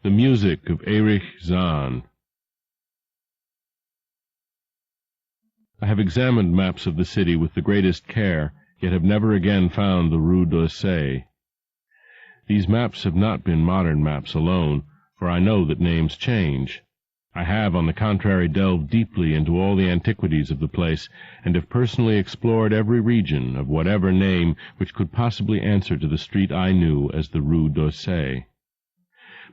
The music of Erich Zann. I have examined maps of the city with the greatest care, yet have never again found the Rue d'Orsay. These maps have not been modern maps alone, for I know that names change. I have, on the contrary, delved deeply into all the antiquities of the place, and have personally explored every region, of whatever name, which could possibly answer to the street I knew as the Rue d'Orsay.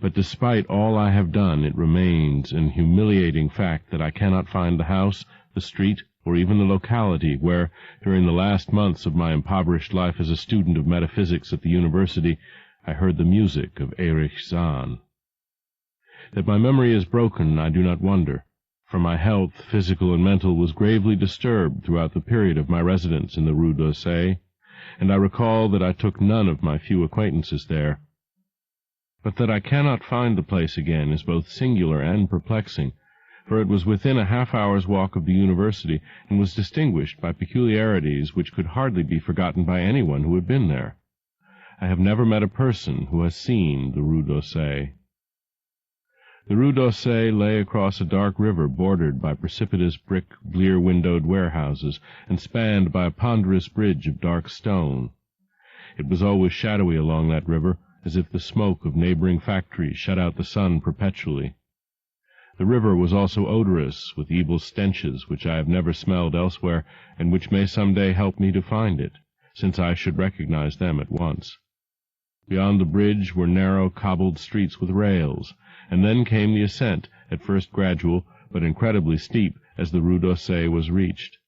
But despite all I have done, it remains an humiliating fact that I cannot find the house, the street, or even the locality where, during the last months of my impoverished life as a student of metaphysics at the university, I heard the music of Erich Zann. That my memory is broken, I do not wonder, for my health, physical and mental, was gravely disturbed throughout the period of my residence in the Rue d'Orsay, and I recall that I took none of my few acquaintances there. But that I cannot find the place again is both singular and perplexing, for it was within a half-hour's walk of the university, and was distinguished by peculiarities which could hardly be forgotten by anyone who had been there. I have never met a person who has seen the Rue d'Orsay. The Rue d'Orsay lay across a dark river bordered by precipitous brick, blear-windowed warehouses, and spanned by a ponderous bridge of dark stone. It was always shadowy along that river, as if the smoke of neighboring factories shut out the sun perpetually. The river was also odorous, with evil stenches which I have never smelled elsewhere, and which may some day help me to find it, since I should recognize them at once. Beyond the bridge were narrow, cobbled streets with rails, and then came the ascent, at first gradual, but incredibly steep, as the Rue d'Orsay was reached.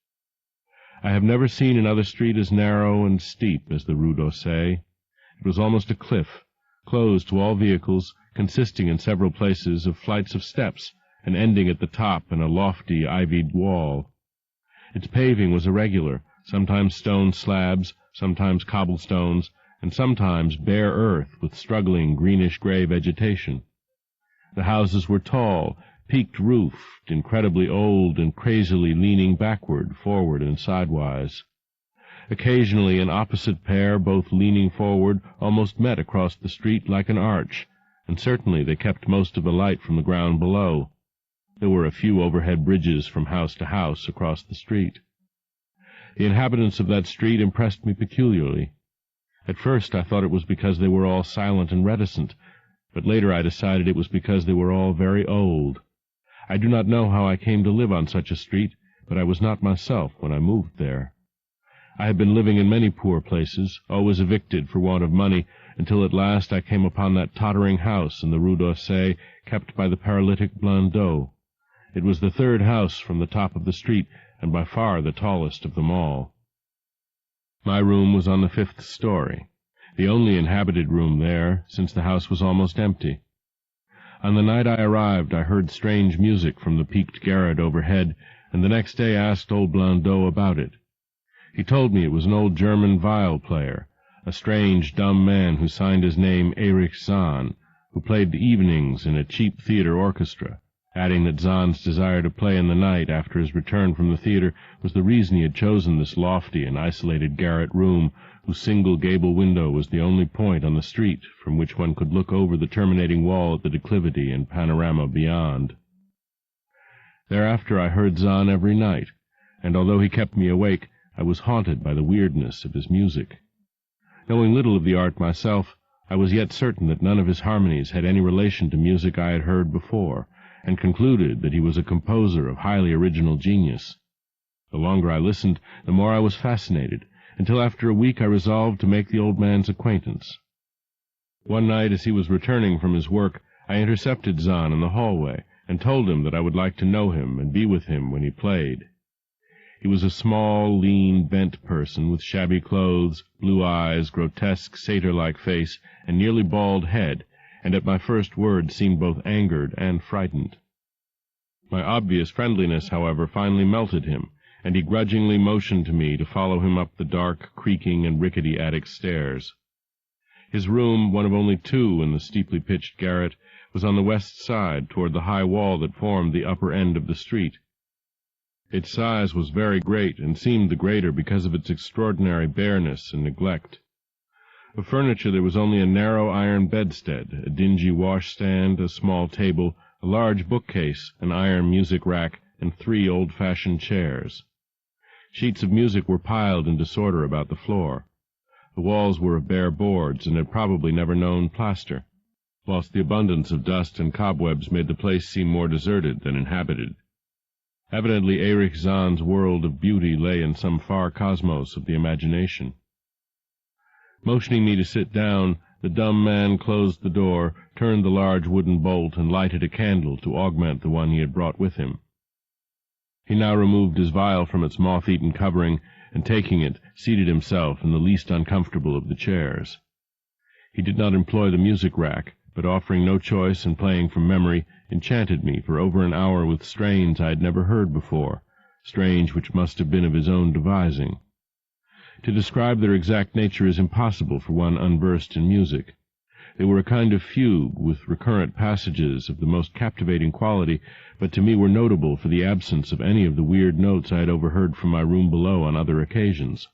I have never seen another street as narrow and steep as the Rue d'Orsay. It was almost a cliff, closed to all vehicles, consisting in several places of flights of steps, and ending at the top in a lofty ivied wall. Its paving was irregular, sometimes stone slabs, sometimes cobblestones, and sometimes bare earth with struggling greenish-gray vegetation. The houses were tall, peaked-roofed, incredibly old, and crazily leaning backward, forward, and sidewise. Occasionally an opposite pair, both leaning forward, almost met across the street like an arch, and certainly they kept most of the light from the ground below. There were a few overhead bridges from house to house across the street. The inhabitants of that street impressed me peculiarly. At first I thought it was because they were all silent and reticent, but later I decided it was because they were all very old. I do not know how I came to live on such a street, but I was not myself when I moved there. I had been living in many poor places, always evicted for want of money, until at last I came upon that tottering house in the Rue d'Orsay, kept by the paralytic Blondeau. It was the third house from the top of the street, and by far the tallest of them all. My room was on the 5th story, the only inhabited room there, since the house was almost empty. On the night I arrived, I heard strange music from the peaked garret overhead, and the next day asked old Blondeau about it. He told me it was an old German viol player, a strange, dumb man who signed his name Erich Zann, who played the evenings in a cheap theater orchestra, adding that Zann's desire to play in the night after his return from the theater was the reason he had chosen this lofty and isolated garret room, whose single gable window was the only point on the street from which one could look over the terminating wall at the declivity and panorama beyond. Thereafter I heard Zann every night, and although he kept me awake, I was haunted by the weirdness of his music. Knowing little of the art myself, I was yet certain that none of his harmonies had any relation to music I had heard before, and concluded that he was a composer of highly original genius. The longer I listened, the more I was fascinated, until after a week I resolved to make the old man's acquaintance. One night, as he was returning from his work, I intercepted Zann in the hallway, and told him that I would like to know him and be with him when he played. He was a small, lean, bent person with shabby clothes, blue eyes, grotesque, satyr-like face, and nearly bald head, and at my first word seemed both angered and frightened. My obvious friendliness, however, finally melted him, and he grudgingly motioned to me to follow him up the dark, creaking, and rickety attic stairs. His room, one of only two in the steeply pitched garret, was on the west side, toward the high wall that formed the upper end of the street. Its size was very great, and seemed the greater because of its extraordinary bareness and neglect. Of furniture there was only a narrow iron bedstead, a dingy washstand, a small table, a large bookcase, an iron music rack, and 3 old-fashioned chairs. Sheets of music were piled in disorder about the floor. The walls were of bare boards, and had probably never known plaster, whilst the abundance of dust and cobwebs made the place seem more deserted than inhabited. Evidently Erich Zann's world of beauty lay in some far cosmos of the imagination. Motioning me to sit down, the dumb man closed the door, turned the large wooden bolt, and lighted a candle to augment the one he had brought with him. He now removed his vial from its moth-eaten covering, and taking it, seated himself in the least uncomfortable of the chairs. He did not employ the music rack, but offering no choice and playing from memory, enchanted me for over an hour with strains I had never heard before, strains which must have been of his own devising. To describe their exact nature is impossible for one unversed in music. They were a kind of fugue, with recurrent passages of the most captivating quality, but to me were notable for the absence of any of the weird notes I had overheard from my room below on other occasions.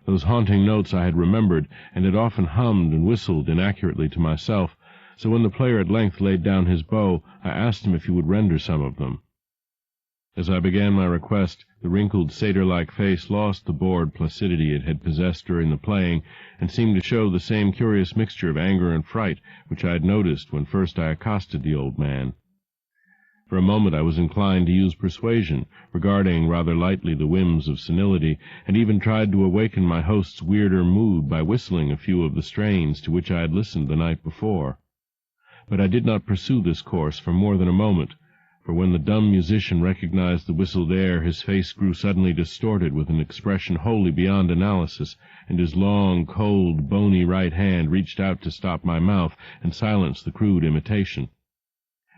Those haunting notes I had remembered, and had often hummed and whistled inaccurately to myself, so when the player at length laid down his bow, I asked him if he would render some of them. As I began my request, the wrinkled satyr-like face lost the bored placidity it had possessed during the playing, and seemed to show the same curious mixture of anger and fright which I had noticed when first I accosted the old man. For a moment I was inclined to use persuasion, regarding rather lightly the whims of senility, and even tried to awaken my host's weirder mood by whistling a few of the strains to which I had listened the night before. But I did not pursue this course for more than a moment, for when the dumb musician recognized the whistled air, his face grew suddenly distorted with an expression wholly beyond analysis, and his long, cold, bony right hand reached out to stop my mouth and silence the crude imitation.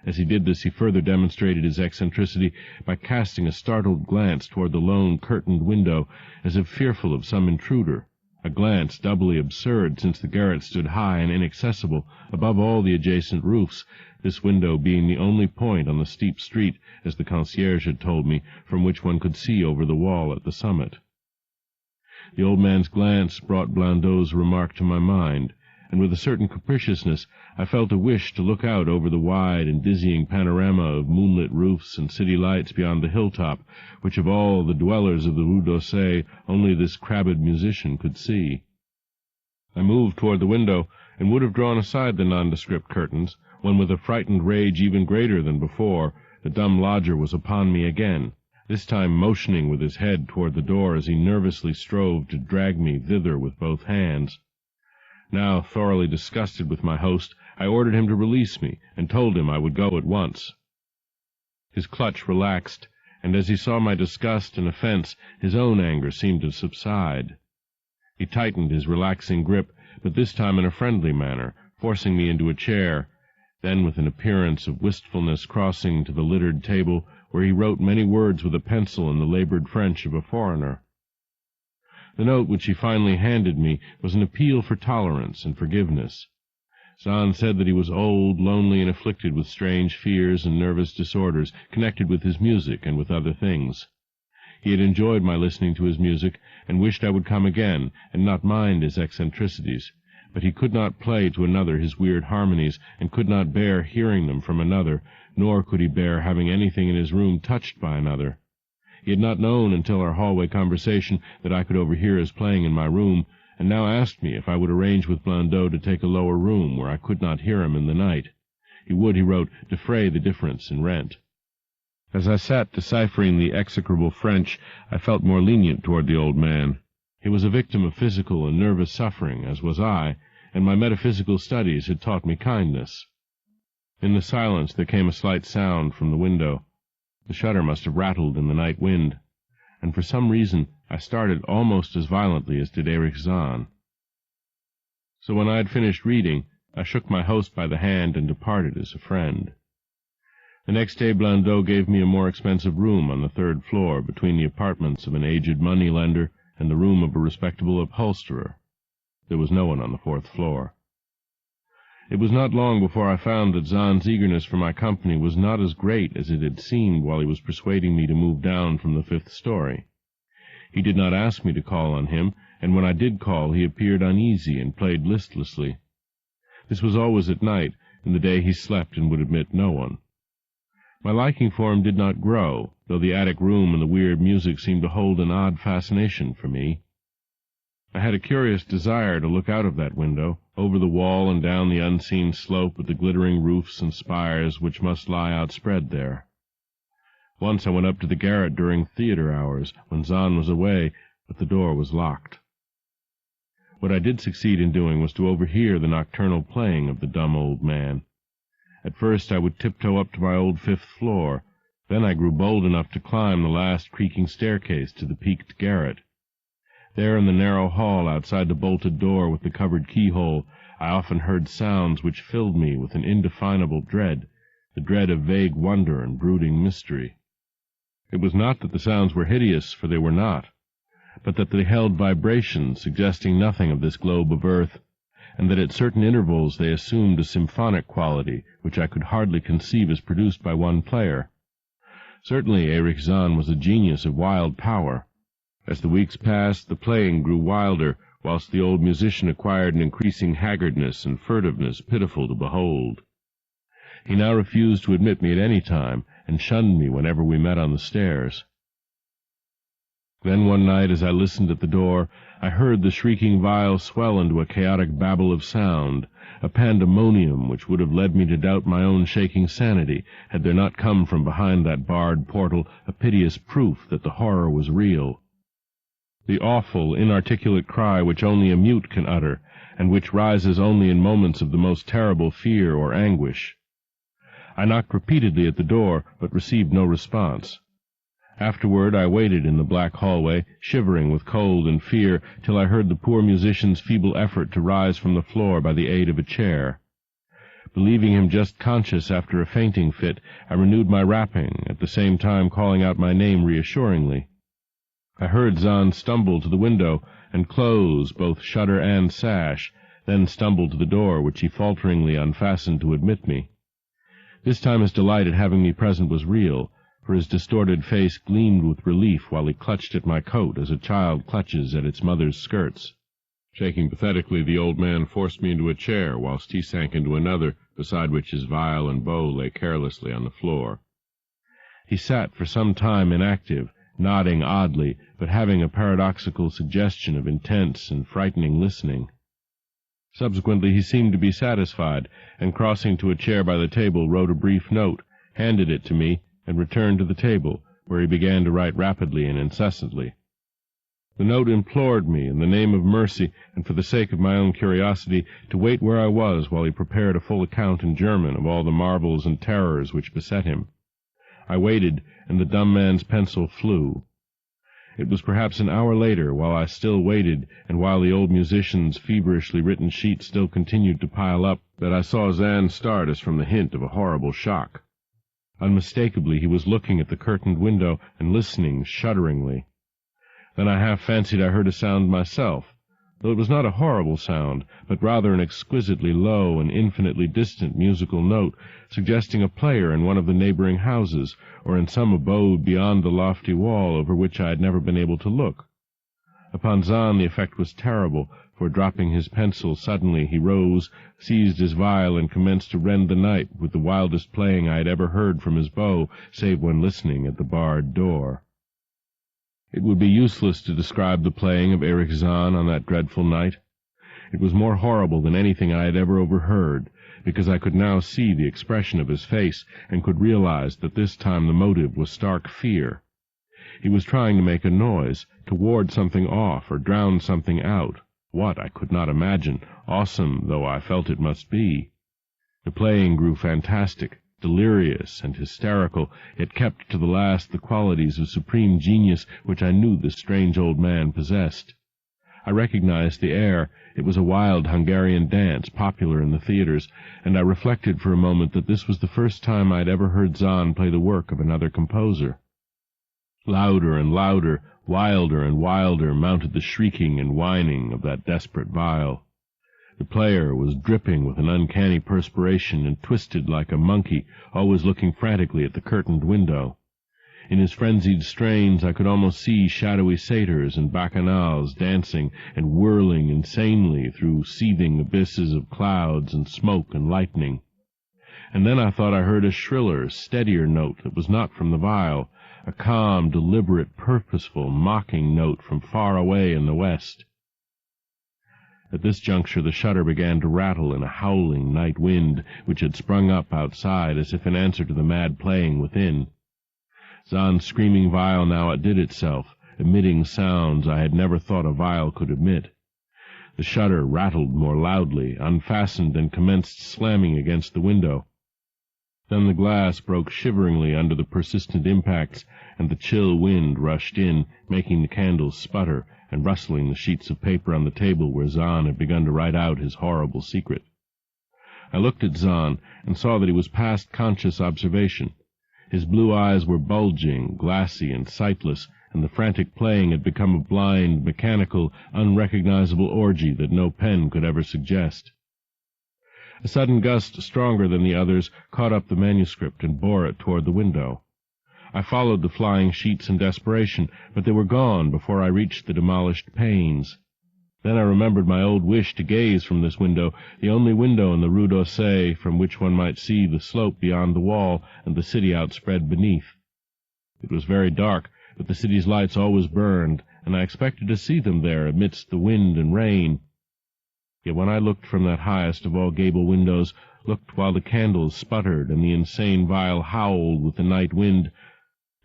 As he did this, he further demonstrated his eccentricity by casting a startled glance toward the lone curtained window, as if fearful of some intruder, a glance doubly absurd, since the garret stood high and inaccessible above all the adjacent roofs, this window being the only point on the steep street, as the concierge had told me, from which one could see over the wall at the summit. The old man's glance brought Blandot's remark to my mind, and with a certain capriciousness I felt a wish to look out over the wide and dizzying panorama of moonlit roofs and city lights beyond the hilltop, which of all the dwellers of the Rue d'Orsay only this crabbed musician could see. I moved toward the window, and would have drawn aside the nondescript curtains, when with a frightened rage even greater than before, the dumb lodger was upon me again, this time motioning with his head toward the door as he nervously strove to drag me thither with both hands. Now, thoroughly disgusted with my host, I ordered him to release me, and told him I would go at once. His clutch relaxed, and as he saw my disgust and offense, his own anger seemed to subside. He tightened his relaxing grip, but this time in a friendly manner, forcing me into a chair, then with an appearance of wistfulness crossing to the littered table, where he wrote many words with a pencil in the labored French of a foreigner. The note which he finally handed me was an appeal for tolerance and forgiveness. Zann said that he was old, lonely, and afflicted with strange fears and nervous disorders connected with his music and with other things. He had enjoyed my listening to his music, and wished I would come again, and not mind his eccentricities, but he could not play to another his weird harmonies, and could not bear hearing them from another, nor could he bear having anything in his room touched by another. He had not known until our hallway conversation that I could overhear his playing in my room, and now asked me if I would arrange with Blandot to take a lower room where I could not hear him in the night. He would, he wrote, defray the difference in rent. As I sat deciphering the execrable French, I felt more lenient toward the old man. He was a victim of physical and nervous suffering, as was I, and my metaphysical studies had taught me kindness. In the silence there came a slight sound from the window. The shutter must have rattled in the night wind, and for some reason I started almost as violently as did Erich Zann. So when I had finished reading, I shook my host by the hand and departed as a friend. The next day Blandot gave me a more expensive room on the 3rd floor, between the apartments of an aged money-lender and the room of a respectable upholsterer. There was no one on the 4th floor. It was not long before I found that Zann's eagerness for my company was not as great as it had seemed while he was persuading me to move down from the 5th story. He did not ask me to call on him, and when I did call he appeared uneasy and played listlessly. This was always at night. In the day he slept and would admit no one. My liking for him did not grow, though the attic room and the weird music seemed to hold an odd fascination for me. I had a curious desire to look out of that window, over the wall and down the unseen slope with the glittering roofs and spires which must lie outspread there. Once I went up to the garret during theatre hours, when Zann was away, but the door was locked. What I did succeed in doing was to overhear the nocturnal playing of the dumb old man. At first I would tiptoe up to my old 5th floor. Then I grew bold enough to climb the last creaking staircase to the peaked garret. There in the narrow hall outside the bolted door with the covered keyhole, I often heard sounds which filled me with an indefinable dread, the dread of vague wonder and brooding mystery. It was not that the sounds were hideous, for they were not, but that they held vibrations suggesting nothing of this globe of earth, and that at certain intervals they assumed a symphonic quality which I could hardly conceive as produced by one player. Certainly Erich Zann was a genius of wild power. As the weeks passed, the playing grew wilder, whilst the old musician acquired an increasing haggardness and furtiveness pitiful to behold. He now refused to admit me at any time, and shunned me whenever we met on the stairs. Then one night, as I listened at the door, I heard the shrieking viol swell into a chaotic babble of sound, a pandemonium which would have led me to doubt my own shaking sanity, had there not come from behind that barred portal a piteous proof that the horror was real. The awful, inarticulate cry which only a mute can utter, and which rises only in moments of the most terrible fear or anguish. I knocked repeatedly at the door, but received no response. Afterward I waited in the black hallway, shivering with cold and fear, till I heard the poor musician's feeble effort to rise from the floor by the aid of a chair. Believing him just conscious after a fainting fit, I renewed my rapping, at the same time calling out my name reassuringly. I heard Zann stumble to the window and close both shutter and sash, then stumble to the door, which he falteringly unfastened to admit me. This time his delight at having me present was real, for his distorted face gleamed with relief while he clutched at my coat as a child clutches at its mother's skirts. Shaking pathetically, the old man forced me into a chair, whilst he sank into another, beside which his viol and bow lay carelessly on the floor. He sat for some time inactive, nodding oddly, but having a paradoxical suggestion of intense and frightening listening. Subsequently he seemed to be satisfied, and crossing to a chair by the table, wrote a brief note, handed it to me, and returned to the table, where he began to write rapidly and incessantly. The note implored me, in the name of mercy, and for the sake of my own curiosity, to wait where I was while he prepared a full account in German of all the marvels and terrors which beset him. I waited, and the dumb man's pencil flew. It was perhaps an hour later, while I still waited, and while the old musician's feverishly written sheet still continued to pile up, that I saw Zann start as from the hint of a horrible shock. Unmistakably he was looking at the curtained window and listening shudderingly. Then I half fancied I heard a sound myself, though it was not a horrible sound, but rather an exquisitely low and infinitely distant musical note, suggesting a player in one of the neighboring houses, or in some abode beyond the lofty wall over which I had never been able to look. Upon Zann the effect was terrible, for dropping his pencil suddenly he rose, seized his viol, and commenced to rend the night with the wildest playing I had ever heard from his bow, save when listening at the barred door. It would be useless to describe the playing of Erich Zann on that dreadful night. It was more horrible than anything I had ever overheard, because I could now see the expression of his face, and could realize that this time the motive was stark fear. He was trying to make a noise, to ward something off or drown something out. What, I could not imagine, awesome though I felt it must be. The playing grew fantastic, delirious, and hysterical, yet kept to the last the qualities of supreme genius which I knew this strange old man possessed. I recognized the air. It was a wild Hungarian dance, popular in the theatres, and I reflected for a moment that this was the first time I had ever heard Zann play the work of another composer. Louder and louder, wilder and wilder, mounted the shrieking and whining of that desperate viol. The player was dripping with an uncanny perspiration and twisted like a monkey, always looking frantically at the curtained window. In his frenzied strains I could almost see shadowy satyrs and bacchanals dancing and whirling insanely through seething abysses of clouds and smoke and lightning. And then I thought I heard a shriller, steadier note that was not from the viol, a calm, deliberate, purposeful, mocking note from far away in the west. At this juncture the shutter began to rattle in a howling night wind which had sprung up outside as if in answer to the mad playing within. Zann's screaming viol now outdid itself, emitting sounds I had never thought a viol could emit. The shutter rattled more loudly, unfastened, and commenced slamming against the window. Then the glass broke shiveringly under the persistent impacts, and the chill wind rushed in, making the candles sputter, and rustling the sheets of paper on the table where Zann had begun to write out his horrible secret. I looked at Zann, and saw that he was past conscious observation. His blue eyes were bulging, glassy, and sightless, and the frantic playing had become a blind, mechanical, unrecognizable orgy that no pen could ever suggest. A sudden gust, stronger than the others, caught up the manuscript and bore it toward the window. I followed the flying sheets in desperation, but they were gone before I reached the demolished panes. Then I remembered my old wish to gaze from this window, the only window in the Rue d'Orsay from which one might see the slope beyond the wall and the city outspread beneath. It was very dark, but the city's lights always burned, and I expected to see them there amidst the wind and rain. Yet when I looked from that highest of all gable windows, looked while the candles sputtered and the insane viol howled with the night wind,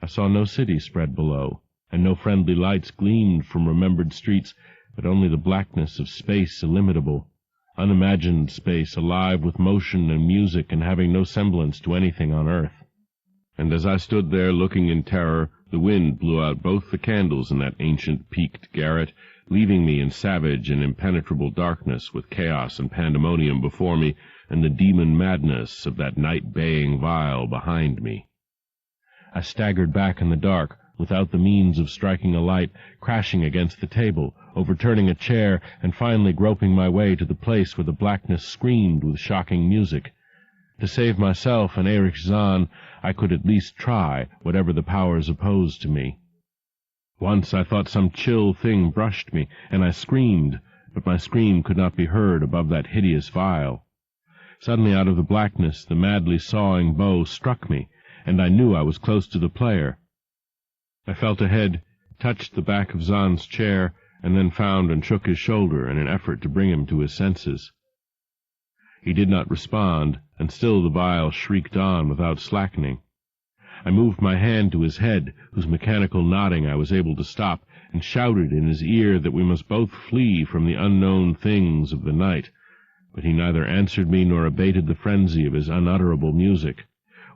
I saw no city spread below, and no friendly lights gleamed from remembered streets, but only the blackness of space illimitable, unimagined space alive with motion and music and having no semblance to anything on earth. And as I stood there looking in terror, the wind blew out both the candles in that ancient peaked garret, leaving me in savage and impenetrable darkness with chaos and pandemonium before me and the demon madness of that night-baying viol behind me. I staggered back in the dark, without the means of striking a light, crashing against the table, overturning a chair, and finally groping my way to the place where the blackness screamed with shocking music. To save myself and Erich Zann, I could at least try, whatever the powers opposed to me. Once I thought some chill thing brushed me, and I screamed, but my scream could not be heard above that hideous viol. Suddenly out of the blackness the madly sawing bow struck me, and I knew I was close to the player. I felt ahead, touched the back of Zann's chair, and then found and shook his shoulder in an effort to bring him to his senses. He did not respond, and still the viol shrieked on without slackening. I moved my hand to his head, whose mechanical nodding I was able to stop, and shouted in his ear that we must both flee from the unknown things of the night, but he neither answered me nor abated the frenzy of his unutterable music,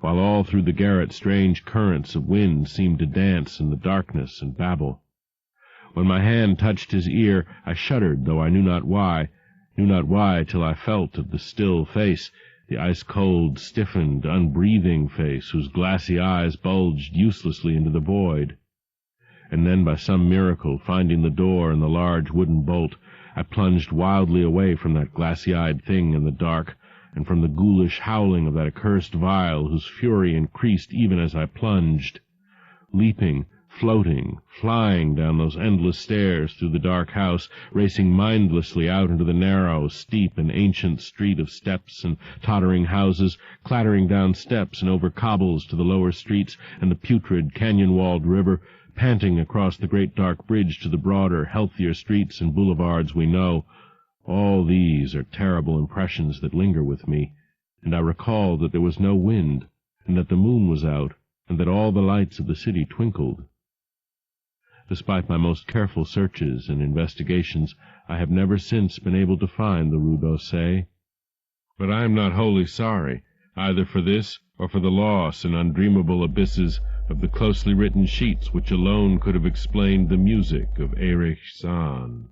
while all through the garret strange currents of wind seemed to dance in the darkness and babble. When my hand touched his ear, I shuddered, though I knew not why till I felt of the still face, the ice-cold, stiffened, unbreathing face whose glassy eyes bulged uselessly into the void. And then, by some miracle, finding the door and the large wooden bolt, I plunged wildly away from that glassy-eyed thing in the dark, and from the ghoulish howling of that accursed viol whose fury increased even as I plunged. Leaping, floating, flying down those endless stairs through the dark house, racing mindlessly out into the narrow, steep, and ancient street of steps and tottering houses, clattering down steps and over cobbles to the lower streets and the putrid, canyon-walled river, panting across the great dark bridge to the broader, healthier streets and boulevards we know. All these are terrible impressions that linger with me, and I recall that there was no wind, and that the moon was out, and that all the lights of the city twinkled. Despite my most careful searches and investigations, I have never since been able to find the Rue d'Orsay. But I am not wholly sorry, either for this or for the loss in undreamable abysses of the closely written sheets which alone could have explained the music of Erich Zann.